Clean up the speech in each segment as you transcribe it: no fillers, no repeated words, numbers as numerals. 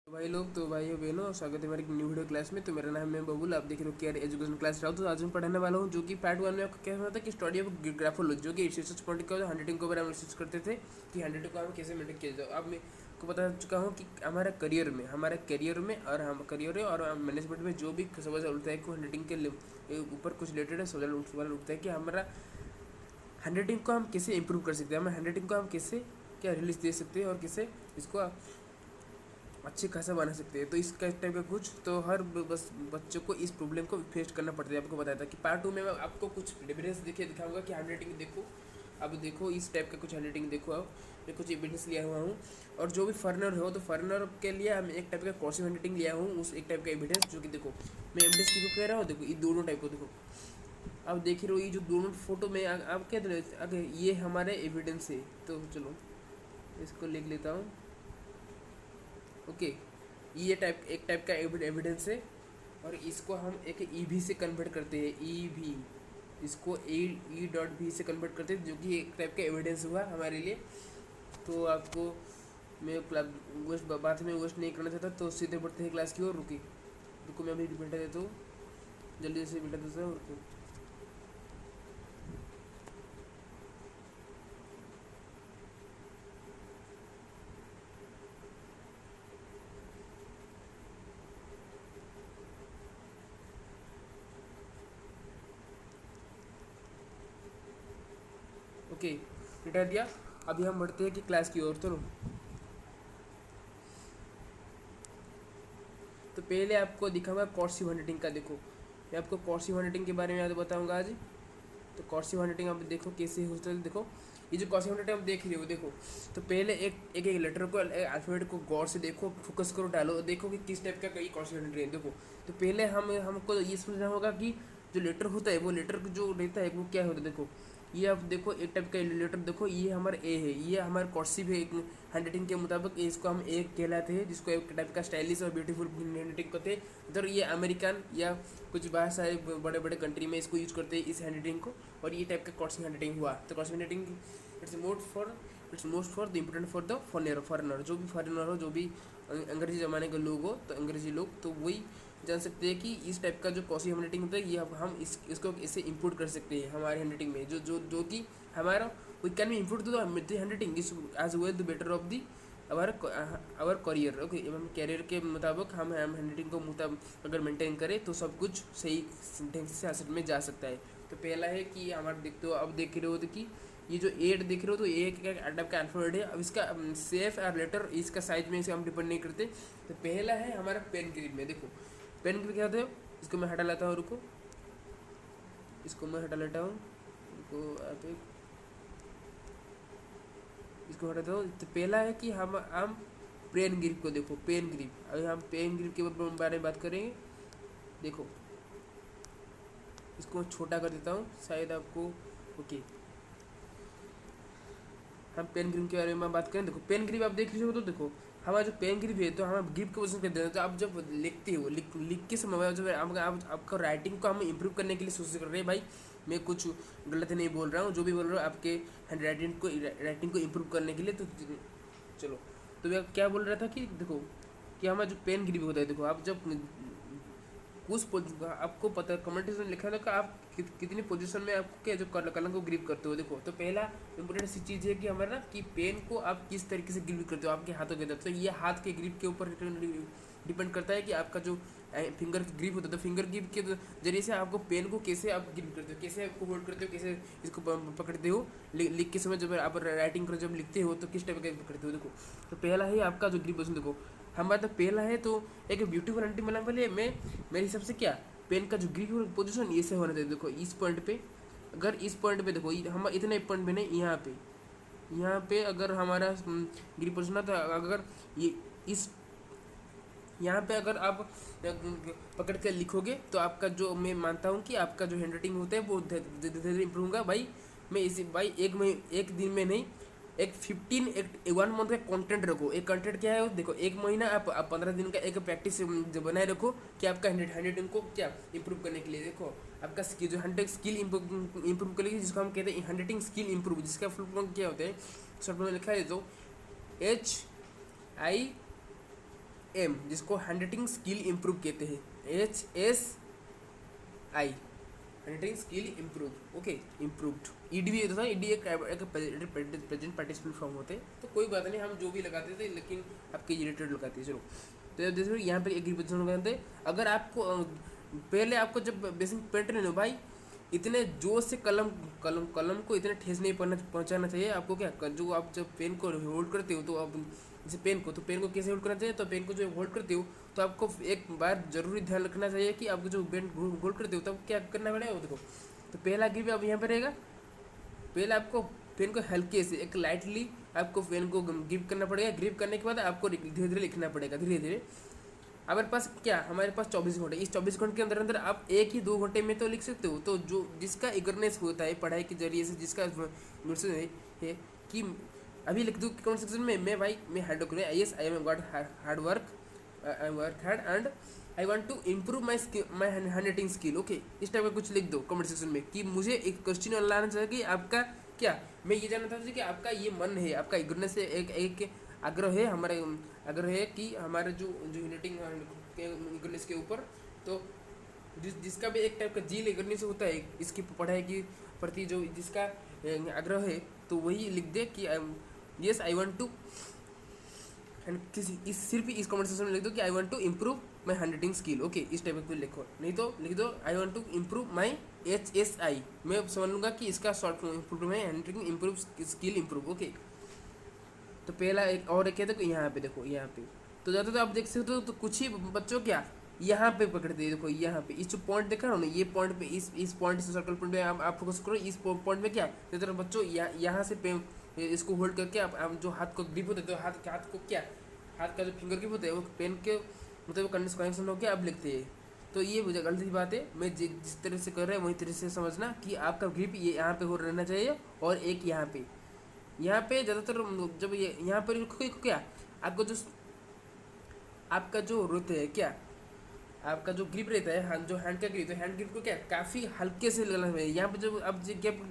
भाई लोग तो भाइयों बहनों स्वागत है हमारी न्यू वीडियो क्लास में। तो मेरा नाम है बबुल, आप देख रहे हो केयर एजुकेशन क्लास राउत। तो आज मैं पढ़ाने वाला हूँ जो कि पार्ट वन में आपको क्या होता था कि स्टडी ऑफ ग्राफोलॉजी, जो कि रिसर्च पॉइंट का हैंडराइटिंग के ऊपर हम रिसर्च करते थे कि हैंडराइटिंग को हम कैसे मेंटेन किया जाए। अब मैं को बता चुका हूँ कि हमारे करियर में और हम करियर और मैनेजमेंट में जो भी सवाल उठता है कि हैंडराइटिंग के ऊपर कुछ रिलेटेड सवाल उठता है कि हमारा हैंडराइटिंग को हम कैसे इंप्रूव कर सकते हैं, हमारे हैंडराइटिंग को हम कैसे क्या रिलीज दे सकते हैं और कैसे इसको अच्छे खासा बना सकते हैं। तो इसका टाइप का कुछ तो हर बस बच्चों को इस प्रॉब्लम को फेस करना पड़ता है। आपको बताया था कि पार्ट टू में मैं आपको कुछ एविडेंस दिखाऊंगा कि हैंडराइटिंग देखो। अब देखो इस टाइप का कुछ हैंडराइटिंग देखो। अब मैं कुछ एविडेंस लिया हुआ हूँ और जो भी फॉरेनर हो तो फॉरेनर के लिए हम एक टाइप का कोर्सिव हैंडराइटिंग लिया हूँ, उस एक टाइप का एविडेंस जो कि देखो मैं एविडेंस की कह रहा हूँ। देखो ये दोनों टाइप को देखो, अब देख रहे हो ये जो दोनों फोटो में आप क्या अगर ये हमारे एविडेंस है तो चलो इसको लिख लेता हूँ। ओके, ये टाइप एक टाइप का एविडेंस है और इसको हम एक ईवी से कन्वर्ट करते हैं। ईवी इसको ई.भी से कन्वर्ट करते हैं जो कि एक टाइप का एविडेंस हुआ हमारे लिए। तो आपको मैं वेस्ट बात में वेस्ट नहीं करना चाहता, तो सीधे बढ़ते हैं क्लास की ओर। रुकी रुको मैं अभी बेटा देता हूँ, जल्दी से बेटा देता हूँ। रुको ओके बेटा दिया। अभी हम बढ़ते हैं कि क्लास की ओर। चलो तो पहले आपको दिखाऊंगा कॉर्सिव हैंडराइटिंग का। देखो मैं आपको कॉर्सिव हैंडराइटिंग के बारे में आज बताऊंगा आज। तो कॉर्सिव हैंडराइटिंग आप देखो कैसे होता है। देखो ये जो कॉर्सिव हैंडराइटिंग आप देख रहे हो, देखो तो पहले एक लेटर को अल्फाबेट को गौर से देखो, फोकस करो, डालो, देखो कि किस टाइप का कई कॉर्सिव हैंडराइटिंग है। देखो तो पहले हमको ये समझना होगा कि जो लेटर होता है वो लेटर जो रहता है वो क्या होता है। देखो ये आप देखो एक टाइप का लेटर, देखो ये हमारा ए है, ये हमारा कॉर्सिव है। हैंडराइटिंग के मुताबिक इसको हम ए कहलाते हैं, जिसको एक टाइप का स्टाइलिश और ब्यूटीफुल हैंडराइटिंग कहते हैं। इधर ये अमेरिकन या कुछ बाहर सारे बड़े बड़े कंट्री में इसको यूज करते हैं इस हैंडराइटिंग को। और ये टाइप का कॉर्सिव हैंडराइटिंग हुआ। तो coercive handwriting it's most for the important for the foreigner, जो भी फॉरनर हो, जो भी अंग्रेजी ज़माने के लोग हो, तो अंग्रेजी लोग तो वही जान सकते हैं कि इस टाइप का जो कॉर्सिव हैंडराइटिंग होता है ये हम इसको इसे इंपोर्ट कर सकते हैं हमारे हैंडराइटिंग में। जो कि हमारा we can be import to the handwriting is as well the better of the hour career. Okay, हम कैरियर के मुताबिक हम हैंडराइटिंग को मुताबिक अगर मेंटेन करें तो सब कुछ सही ढंग से हासिल में जा सकता है। तो पहला है कि हमारे देखते हो, अब देख रहे हो तो कि ये जो एड देख रहे हो तो एक टाइप का अल्फाबेट है। अब इसका सेफ और लेटर इसका साइज में इसे हम डिपेंड नहीं करते। तो पहला है हमारा पेन ग्रिप में। देखो पेन ग्रिप क्या होता है, इसको मैं हटा लेता हूँ। रुको इसको मैं हटा लेता हूँ, रुको आप इसको हटाता हूँ। तो पहला है कि हम पेन ग्रिप को देखो, पेन ग्रिप। अभी हम पेन ग्रिप के बारे में बात करेंगे। देखो इसको छोटा कर देता हूँ शायद आपको। ओके, हम पेन ग्रिप के बारे में बात करें। देखो पेन ग्रिप आप देख रहे हो तो देखो हमारा जो पेन ग्रिप है तो हम ग्रिप को पसंद करते हैं। तो आप जब लिखते हो लिख के समय जब आपका राइटिंग को हम इंप्रूव करने के लिए कोशिश कर रहे हैं। भाई मैं कुछ गलत नहीं बोल रहा हूँ, जो भी बोल रहा हूँ आपके हैंड राइटिंग को इम्प्रूव करने के लिए। तो चलो तो मैं क्या बोल रहा था कि देखो कि हमारा जो पेन ग्रिप होता है, देखो आप जब आपको पता कमेंटेशन में लिखा था कि आप कितनी पोजीशन में आपको क्या जो कलम को ग्रिप करते हो। देखो तो पहला इंपॉर्टेंट सी चीज़ है कि हमारा कि पेन को आप किस तरीके से ग्रिप करते हो आपके हाथों के अंदर। तो ये हाथ के ग्रिप के ऊपर डिपेंड करता है कि आपका जो फिंगर ग्रिप होता है। तो फिंगर ग्रिप के जरिए से आपको पेन को कैसे आप ग्रिप करते हो, कैसे आपको होल्ड करते हो, कैसे इसको पकड़ते हो। लिख के समय जब आप राइटिंग करो जब लिखते हो तो किस टाइप का पकड़ते हो। देखो तो पहला ही आपका जो ग्रिप पोजिशन देखो हमारा तो पहला है तो एक ब्यूटीफुल एंटी मतलब पहले मैं मेरे हिसाब से क्या पेन का जो ग्रिप पोजीशन ये से होना चाहिए। देखो इस पॉइंट पे, अगर इस पॉइंट पे देखो हम इतने पॉइंट पे नहीं, यहाँ पे अगर हमारा ग्रिप पोजीशन है तो अगर ये इस यहाँ पे अगर आप पकड़ कर लिखोगे तो आपका जो मैं मानता हूँ कि आपका जो हैंड राइटिंग होता है वो धीरे धीरे इम्प्रूव होगा। भाई मैं इसी भाई एक दिन में नहीं, एक 1 मंथ का कंटेंट रखो। एक कंटेंट क्या है देखो, एक महीना आप 15 दिन का एक प्रैक्टिस बनाए रखो कि आपका हैंड राइटिंग को क्या इंप्रूव करने के लिए। देखो आपका स्किल जो हैंड स्किल इंप्रूव करेगी, जिसको हम कहते हैं हैंड राइटिंग स्किल इंप्रूव, जिसका फुल फॉर्म क्या होता है शॉर्ट में लिखा है जो HIT एम, जिसको हैंड राइटिंग स्किल इम्प्रूव कहते हैं, HSI, handwriting skill improve, okay, improved. ED होता है, ईडी एक प्रेजेंट पार्टिसिपल फॉर्म होते हैं, तो कोई बात नहीं, हम जो भी लगाते थे लेकिन आपके रिलेटेड लगाते हैं। चलो, तो जैसे यहाँ पे एक रिपोजिशन लगाते हैं। अगर आपको पहले आपको जब बेसिक पेंट नहीं हो भाई, इतने जोर से कलम कलम कलम को इतने ठेस नहीं पहुंचाना चाहिए आपको। क्या जो आप जब पेन को होल्ड करते हो, तो आप जैसे पेन को कैसे होल्ड करना चाहिए, तो पेन को जो होल्ड करते हो तो आपको एक बार जरूरी ध्यान रखना चाहिए कि आपको जो पेन होल्ड करते हो तब क्या करना पड़ेगा वो देखो। तो पहला ग्रिप अब यहाँ पे रहेगा। पहले आपको पेन को हल्के से एक लाइटली आपको पेन को ग्रिप करना पड़ेगा। ग्रिप करने के बाद आपको धीरे धीरे लिखना पड़ेगा, धीरे धीरे। हमारे पास क्या, हमारे पास 24 घंटे, इस 24 घंटे के अंदर अंदर आप 1 ही 2 घंटे में तो लिख सकते हो। तो जो जिसका इगरनेस होता है पढ़ाई के जरिए से, जिसका है कि अभी लिख दूँ कमेंट सेक्शन में, मैं भाई मैं hard work, yes I am got hard work, I work hard and I want to improve my hand writing skill, okay, इस टाइप का कुछ लिख दो कमेंट सेक्शन में कि मुझे एक क्वेश्चन लाना चाहिए कि आपका क्या, मैं ये जानना चाहता हूँ कि आपका ये मन है, आपका इगरनेस है, एक आग्रह है, हमारे आग्रह है कि हमारे जो जो यूनिटिंग इगरनेस के ऊपर, तो जिसका भी एक टाइप का जील इगरनेस होता है इसकी पढ़ाई की प्रति, जो जिसका आग्रह है, तो वही लिख दे कि yes I want to, and किसी इस सिर्फ इस कमेंट में लिख दो कि I want to improve my hand writing skill, okay, इस टाइप का लिखो। नहीं तो लिख दो I want to improve my HSI, मैं समझ लूँगा कि इसका short improve my hand writing improve skill improve, okay. तो पहला एक और एक है, देखो यहाँ पे, देखो यहाँ पे तो ज़्यादा तो आप देख सकते हो, तो कुछ ही बच्चों क्या यहाँ पे पकड़ते हैं, देखो यहाँ पे इस जो पॉइंट देखा ना, ये पॉइंट पे, इस पॉइंट से सर्कल पॉइंट पे आप फोकस करो, इस पॉइंट पे क्या ज़्यादातर बच्चों यहाँ से इसको होल्ड करके आप जो हाथ को ग्रिप होता है, तो हाथ को क्या, हाथ का जो फिंगर ग्रिप होता है वो पेन के मतलब कनेक्शन होकर आप लिखते हैं। तो ये मुझे गलती बात है, मैं जिस तरह से कर रहा है वही तरह से समझना कि आपका ग्रिप ये यहाँ पे हो रहना चाहिए, और एक यहाँ पे ज़्यादातर जब ये यहाँ पर क्या आपको आपका जो रहता है क्या, आपका जो ग्रिप रहता है, जो हैंड का ग्रिप, तो हैंड ग्रिप को क्या काफ़ी हल्के से लगाना है। यहाँ पे जब आप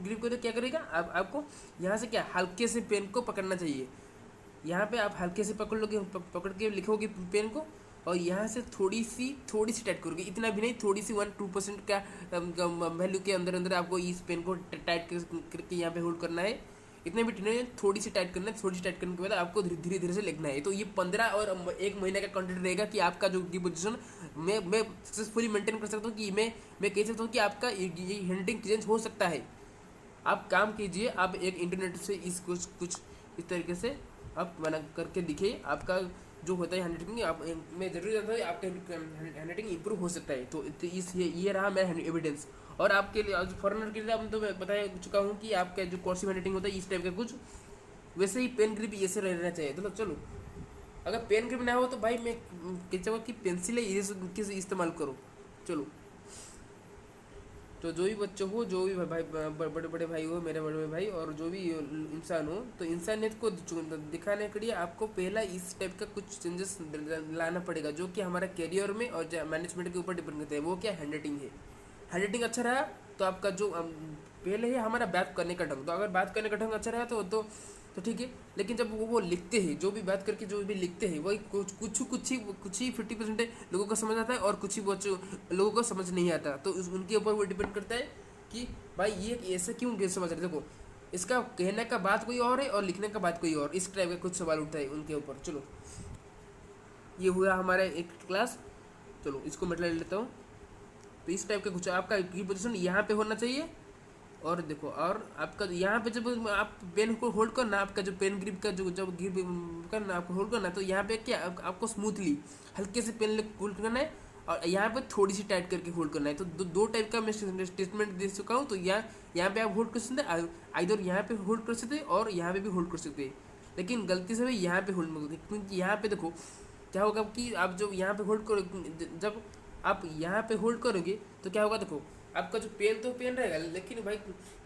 ग्रिप करो क्या करेगा, आपको यहाँ से क्या हल्के से पेन को पकड़ना चाहिए। यहाँ पे आप हल्के से पकड़ लोगे, पकड़ के लिखोगे पेन को, और यहाँ से थोड़ी सी टाइट करोगे, इतना भी नहीं, थोड़ी सी 1-2% का वैल्यू के अंदर अंदर आपको इस पेन को टाइट करके यहाँ पे होल्ड करना है। इतने भी नहीं, थोड़ी सी टाइट करना है। थोड़ी सी टाइट करने के बाद आपको धीरे धीरे से लिखना है। तो ये 15 और 1 महीने का कंटेंट रहेगा कि आपका जो की पोजिशन मैं सक्सेसफुली मेंटेन कर सकता हूँ, कि मैं कह सकता हूँ कि आपका ये हैंडराइटिंग चेंज हो सकता है। आप काम कीजिए, आप एक इंटरनेट से इस कुछ इस तरीके से आप बना करके दिखिए, आपका जो होता है हैंडराइटिंग, आप मैं जरूर जानता हूँ आपका हैंडराइटिंग इंप्रूव हो सकता है। तो इस ये रहा मेरा एविडेंस। और आपके लिए फॉरेनर के लिए आप तो मैं बता चुका हूँ कि आपका जो कर्सिव हैंडराइटिंग होता है इस टाइप का कुछ वैसे ही पेन ग्रिप ऐसे रहना चाहिए। तो चलो, अगर पेन ग्रिप ना हो तो भाई मैं कहूँगा कि पेंसिल इरेजर इस्तेमाल करो। चलो, तो जो भी बच्चों हो, जो भी भाई बड़े बड़े भाई हो, मेरे बड़े बड़े भाई, और जो भी इंसान हो, तो इंसानियत को दिखाने के लिए आपको पहला इस टाइप का कुछ चेंजेस लाना पड़ेगा, जो कि हमारा करियर में और मैनेजमेंट के ऊपर डिपेंड करता है। वो क्या, हैंड राइटिंग है। हैंड राइटिंग अच्छा रहा तो आपका जो पहले है हमारा बात करने का ढंग, तो अगर बात करने का ढंग अच्छा रहा तो ठीक है। लेकिन जब वो लिखते हैं, जो भी बात करके जो भी लिखते हैं, वही कुछ ही 50% लोगों को समझ आता है, और कुछ ही लोगों को समझ नहीं आता। तो उनके ऊपर वो डिपेंड करता है कि भाई ये ऐसे क्यों समझ रहे। देखो, इसका कहने का बात कोई और है और लिखने का बात कोई और, इस टाइप का कुछ सवाल उठता है उनके ऊपर। चलो, ये हुआ हमारा एक क्लास। चलो, इसको मैं ले लेता हूँ। तो इस टाइप का कुछ आपका की पोजीशन यहाँ पे होना चाहिए। और देखो, और आपका यहाँ पे जब आप पेन को होल्ड करना, आपका जो पेन ग्रिप का जो जब ग्रिप करना आपको होल्ड करना, तो यहाँ पे क्या आपको स्मूथली हल्के से पेन होल्ड करना है, और यहाँ पे थोड़ी सी टाइट करके होल्ड करना है। तो दो टाइप का मैं स्टेटमेंट दे चुका हूँ। तो यहाँ पे आप होल्ड कर सकते हैं, आइदर यहाँ पे होल्ड कर सकते हैं और यहाँ पे भी होल्ड कर सकते हैं। लेकिन गलती से भी यहाँ पे होल्ड मत, क्योंकि यहाँ पे देखो क्या होगा कि आप जो यहाँ पे होल्ड करो, जब आप यहाँ पे होल्ड करोगे तो क्या होगा, देखो आपका जो पेन तो पेन रहेगा, लेकिन भाई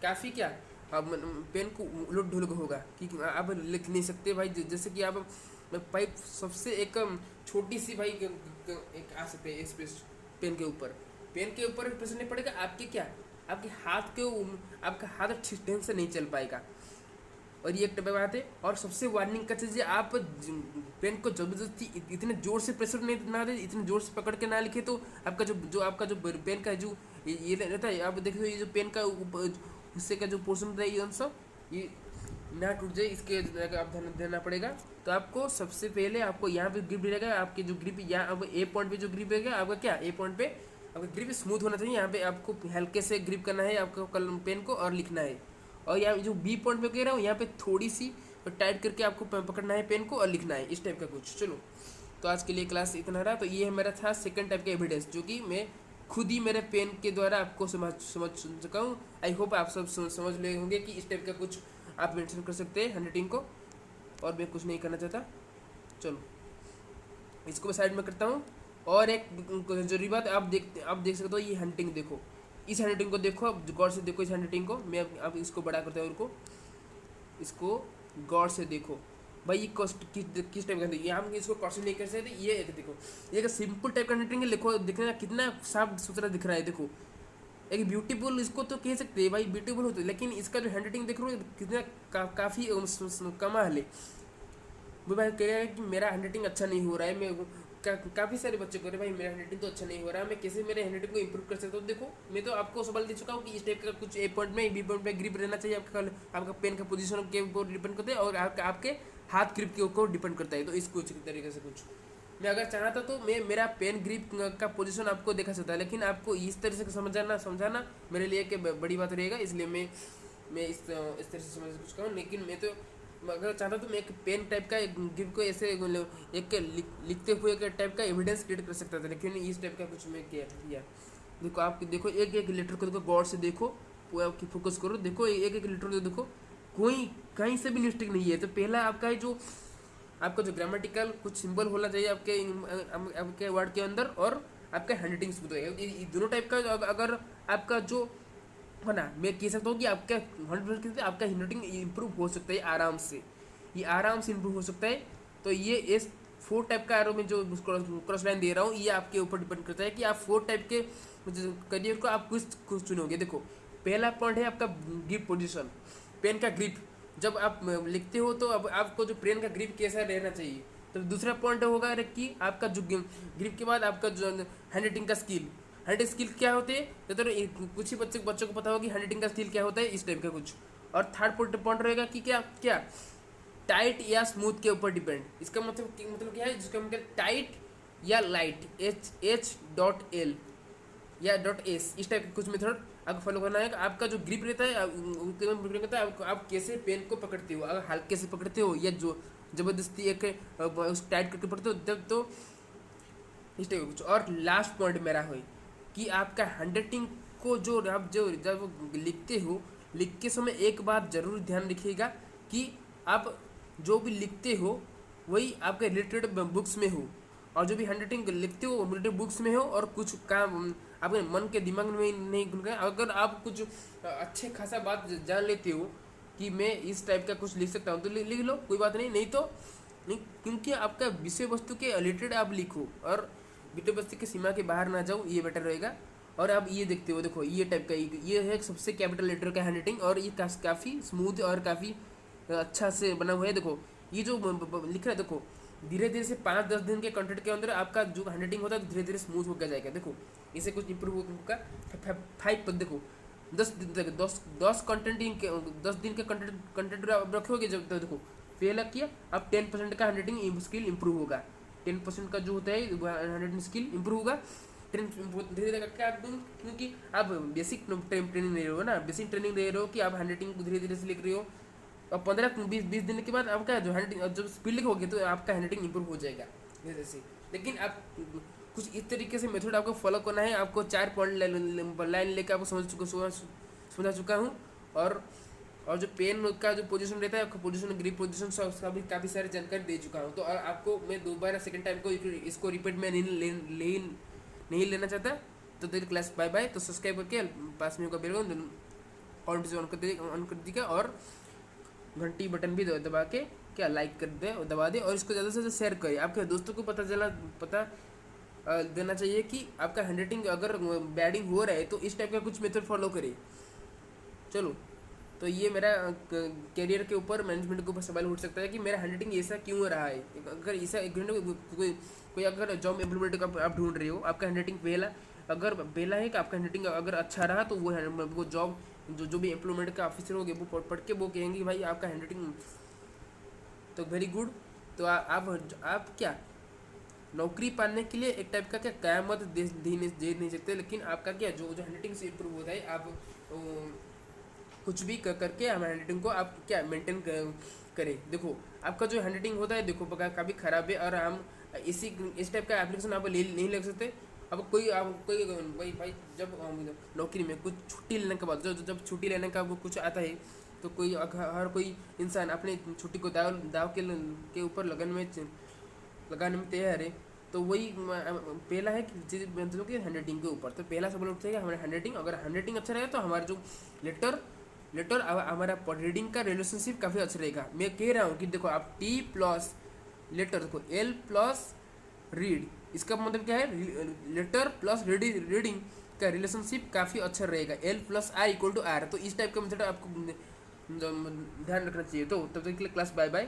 काफ़ी क्या अब पेन को उलट ढुलट होगा कि आप लिख नहीं सकते भाई। जैसे कि आप पाइप सबसे एक छोटी सी भाई एक आ सकते हैं स्पेस पेन के ऊपर प्रेशर नहीं पड़ेगा, आपके क्या आपके हाथ के आपका हाथ ठीक ढंग से नहीं चल पाएगा। और ये एक बात है। और सबसे वार्निंग का चीज़, आप पेन को जबरदस्ती इतने जोर से प्रेशर नहीं ना दे, इतने जोर से पकड़ के ना लिखे, तो आपका जो आपका जो पेन का जो ये रहता है, आप देखो ये जो पेन का हिस्से का जो पोर्शन रहता है, ये सब ये ना टूट जाए, इसके आप ध्यान देना पड़ेगा। तो आपको सबसे पहले आपको यहाँ पे ग्रिप रहेगा, आपकी जो ग्रिप यहाँ अब ए पॉइंट पे जो ग्रिप रहेगा आपका, क्या ए पॉइंट पे आपका ग्रिप स्मूथ होना चाहिए। यहाँ पे आपको हल्के से ग्रिप करना है आपको कलम पेन को और लिखना है। और यहाँ जो बी पॉइंट पे कह रहा हूँ, यहाँ पे थोड़ी सी टाइट करके आपको पकड़ना है पेन को और लिखना है, इस टाइप का कुछ। चलो, तो आज के लिए क्लास इतना रहा। तो ये है मेरा था सेकंड टाइप का एविडेंस, जो कि मैं खुद ही मेरे पेन के द्वारा आपको समझ चुका हूँ। आई होप आप सब समझ ले होंगे कि इस टाइप का कुछ आप मेंशन कर सकते हैं हैंडराइटिंग को, और मैं कुछ नहीं करना चाहता। चलो, इसको मैं साइड में करता हूँ। और एक जरूरी बात, आप देख सकते हो ये हैंडराइटिंग देखो, इस हैंडराइटिंग को देखो, अब गौर से देखो इस हैंडराइटिंग को। मैं अब इसको बड़ा करता हूँ, इसको गौर से देखो भाई, ये किस टाइप का है। यहाँ हम इसको क्वेश्चन नहीं कर सकते। ये एक देखो, ये एक सिंपल टाइप का हैंडराइटिंग है, देखो दिखने का कितना साफ सुथरा दिख रहा है। देखो एक ब्यूटीफुल इसको तो कह सकते हैं भाई, ब्यूटीफुल होते, लेकिन इसका जो हैंडराइटिंग देख रहे हो कितना काफ़ी कमाल है। वो भाई कह रहा है कि मेरा हैंडराइटिंग अच्छा नहीं हो रहा है। मैं काफ़ी सारे बच्चे कह रहे भाई मेरा हैंडराइटिंग तो अच्छा नहीं हो रहा है, मैं कैसे मेरे हैंडराइटिंग को इंप्रूव कर सकता हूँ। देखो मैं तो आपको सवाल दे चुका हूँ कि इस टाइप का कुछ ए पॉइंट में बी पॉइंट में ग्रिप रहना चाहिए। आपका पेन का पोजीशन के ऊपर डिपेंड करता है, और आपके हाथ ग्रिप के ऊपर डिपेंड करता है। तो इस कुछ तरीके से कुछ मैं अगर चाहता तो मैं मेरा पेन ग्रिप का पोजीशन आपको दिखा सकता है, लेकिन आपको इस तरह से समझाना मेरे लिए एक बड़ी बात रहेगा। इसलिए मैं इस तरह से समझ चुका हूँ। लेकिन मैं तो अगर चाहता तो मैं एक पेन टाइप का एक ग्रिप को ऐसे एक लिखते हुए एक टाइप का एविडेंस क्रिएट कर सकता था, लेकिन इस टाइप का कुछ मैं किया। देखो आप देखो एक एक लेटर को देखो, गौर से देखो, आपकी फोकस करो, देखो एक एक लेटर को देखो, कोई कहीं से भी मिस्टेक नहीं है। तो पहला आपका जो ग्रामेटिकल कुछ सिंबल होना चाहिए आपके वर्ड के अंदर, और आपका हैंडराइटिंग स्मूथ रहेगा। ये दोनों टाइप का अगर आपका जो है ना, मैं कह सकता हूँ कि आपका 100% आपका हैंडराइटिंग इंप्रूव हो सकता है आराम से, ये आराम से इंप्रूव हो सकता है। तो ये इस 4 टाइप का एरो में जो क्रॉस लाइन दे रहा हूँ, ये आपके ऊपर डिपेंड करता है कि आप 4 टाइप के करियर को आप कुछ चुनोगे। देखो पहला पॉइंट है आपका ग्रिप पोजिशन, पेन का ग्रिप। जब आप लिखते हो तो अब आपको जो पेन का ग्रिप कैसा रहना चाहिए। तो दूसरा पॉइंट होगा कि आपका जो ग्रिप के बाद आपका जो हैंडराइटिंग का स्किल, हैंड स्किल क्या होते हैं, तो कुछ ही बच्चों को पता होगा कि हैंडराइटिंग का स्किल क्या होता है, इस टाइप का कुछ। और थर्ड पॉइंट रहेगा कि क्या टाइट या स्मूथ के ऊपर डिपेंड। इसका मतलब क्या है, जिसका मतलब टाइट या लाइट, H.L या .S, इस टाइप का कुछ मेथड आपको फॉलो करना है। आपका जो ग्रिप रहता है आप कैसे पेन को पकड़ते हो, अगर हल्के से पकड़ते हो या जो जबरदस्ती एक टाइट करके पकड़ते हो, तब तो इस टाइप का कुछ। और लास्ट पॉइंट मेरा है कि आपका हैंडराइटिंग को आप जब लिखते हो, लिख के समय एक बात जरूर ध्यान रखिएगा कि आप जो भी लिखते हो वही आपके रिलेटेड बुक्स में हो, और जो भी हैंडराइटिंग लिखते हो वो रिलेटेड बुक्स में हो, और कुछ काम आपके मन के दिमाग में नहीं घुसता। अगर आप कुछ अच्छे खासा बात जान लेते हो कि मैं इस टाइप का कुछ लिख सकता हूँ, तो लिख लो, कोई बात नहीं तो नहीं, क्योंकि आपका विषय वस्तु के रिलेटेड आप लिखो और विषय वस्तु की सीमा के बाहर ना जाओ, ये बेटर रहेगा। और आप ये देखते हो, देखो ये टाइप का ये है सबसे कैपिटल लेटर का हैंडराइटिंग, और ये काफ़ी स्मूथ और काफ़ी अच्छा से बना हुआ है। देखो ये जो लिख रहा है, देखो धीरे धीरे से 5-10 दिन के कंटेंट के अंदर आपका जो हैंडराइटिंग होता है धीरे धीरे स्मूथ होकर जाएगा। देखो इसे कुछ इंप्रूव होगा 5 पर। देखो 10 दिन के कंटेंट रखोगे जब, तो देखो पहला किया आप 10% का हैंडराइटिंग स्किल इंप्रूव होगा, 10% का जो होता है हैंडराइटिंग स्किल इंप्रूव होगा। धीरे धीरे क्या, क्योंकि आप बेसिक ट्रेनिंग दे रहे हो ना, बेसिक ट्रेनिंग दे रहे हो कि आप हैंडराइटिंग को धीरे धीरे से लिख रहे हो। और 15-20 दिन के बाद आपका जो हैंडराइटिंग जब स्पीड लिखोगे तो आपका हैंडराइटिंग इंप्रूव हो जाएगा धीरे से। लेकिन आप कुछ इस तरीके से मेथड आपको फॉलो करना है। आपको 4 पॉइंट लाइन लेकर आपको समझा चुका हूँ। और जो पेन का जो पोजीशन रहता है, आपका पोजीशन ग्रिप पोजीशन उसका भी काफ़ी सारी जानकारी दे चुका हूँ। तो और आपको मैं दोबारा सेकंड टाइम को इसको रिपीट में नहीं लेना चाहता। तो तेरी क्लास बाय बाय। तो सब्सक्राइब करके पास में का बेल ऑन कर दीजिएगा, और घंटी बटन भी दबा के क्या लाइक कर दे और दबा दे, और इसको ज़्यादा से ज़्यादा शेयर करें। आपके दोस्तों को पता देना चाहिए कि आपका हैंडराइटिंग अगर बैडिंग हो रहा है तो इस टाइप का कुछ मेथड फॉलो करें। चलो तो ये मेरा करियर के ऊपर, मैनेजमेंट के ऊपर सवाल उठ सकता है कि मेरा हैंडराइटिंग ऐसा क्यों रहा है। अगर ऐसा कोई अगर जॉब एम्प्लॉयमेंट का आप ढूंढ रहे हो, आपका हैंडराइटिंग पहला है कि आपका हैंडराइटिंग अगर अच्छा रहा तो वो जॉब जो भी एम्प्लॉयमेंट का ऑफिसर होंगे वो पढ़ के वो कहेंगे कि भाई आपका हैंडराइटिंग तो वेरी गुड। तो आप क्या नौकरी पाने के लिए एक टाइप का क्या क़यामत दे नहीं सकते, लेकिन आपका क्या जो जो हैंडराइटिंग से इम्प्रूव होता है, आप कुछ भी करके हम हैंडराइटिंग को आप क्या मेंटेन करें। देखो आपका जो हैंडराइटिंग होता है देखो काफ़ी ख़राब है, और हम इस टाइप का एप्लीकेशन आप ले नहीं लग सकते। अब कोई भाई जब नौकरी में कुछ छुट्टी लेने के बाद जब छुट्टी लेने का वो कुछ आता है, तो हर कोई इंसान अपने छुट्टी को दाव के ऊपर लगाने में तैयार है। तो वही पहला है कि मतलब कि हैंडराइटिंग के ऊपर, तो पहला सवाल उठता है कि हमारा हैंडराइटिंग, अगर हैंडराइटिंग अच्छा रहेगा तो हमारा जो लेटर हमारा रीडिंग का रिलेशनशिप काफ़ी अच्छा रहेगा। मैं कह रहा हूँ कि देखो आप टी प्लस लेटर को एल प्लस रीड, इसका मतलब क्या है, लेटर प्लस रीडिंग का रिलेशनशिप काफ़ी अच्छा रहेगा। L plus R equal to R, तो इस टाइप का मेथड आपको ध्यान रखना चाहिए। तो तब तक के लिए क्लास बाय बाय।